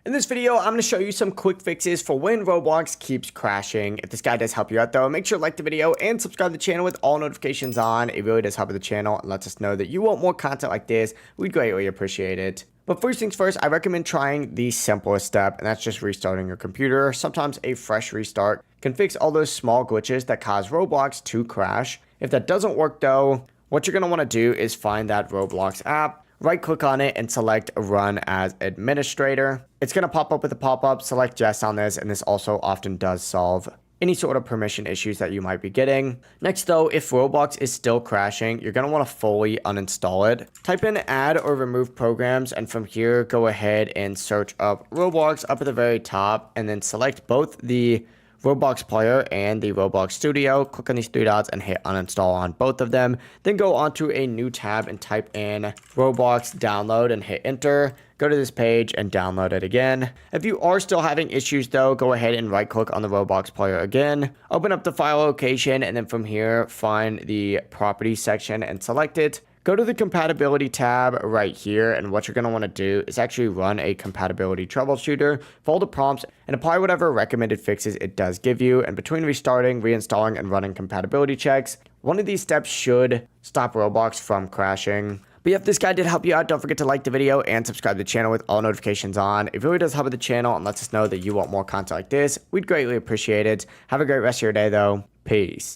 In this video, I'm going to show you some quick fixes for when Roblox keeps crashing. If this guide does help you out though, make sure to like the video and subscribe to the channel with all notifications on. It really does help the channel and lets us know that you want more content like this. We'd greatly appreciate it. But first things first, I recommend trying the simplest step, and that's just restarting your computer. Sometimes a fresh restart can fix all those small glitches that cause Roblox to crash. If that doesn't work though, what you're going to want to do is find that Roblox app. Right click on it and select Run as Administrator. It's going to pop up with a pop-up, select Yes on this, and this also often does solve any sort of permission issues that you might be getting. Next though, if Roblox is still crashing, you're going to want to fully uninstall it. Type in add or remove programs, and from here, go ahead and search up Roblox up at the very top, and then select both the Roblox player and the Roblox studio. Click on these three dots and hit uninstall on both of them. Then go onto a new tab and type in Roblox download and hit enter. Go to this page and download it again. If you are still having issues though, go ahead and right click on the Roblox player again. Open up the file location, and then from here, find the properties section and select it. Go to the compatibility tab right here, and what you're going to want to do is actually run a compatibility troubleshooter, follow the prompts, and apply whatever recommended fixes it does give you. And between restarting, reinstalling, and running compatibility checks, one of these steps should stop Roblox from crashing. But yeah, if this guide did help you out, don't forget to like the video and subscribe to the channel with all notifications on. It really does help with the channel and lets us know that you want more content like this. We'd greatly appreciate it. Have a great rest of your day though. Peace.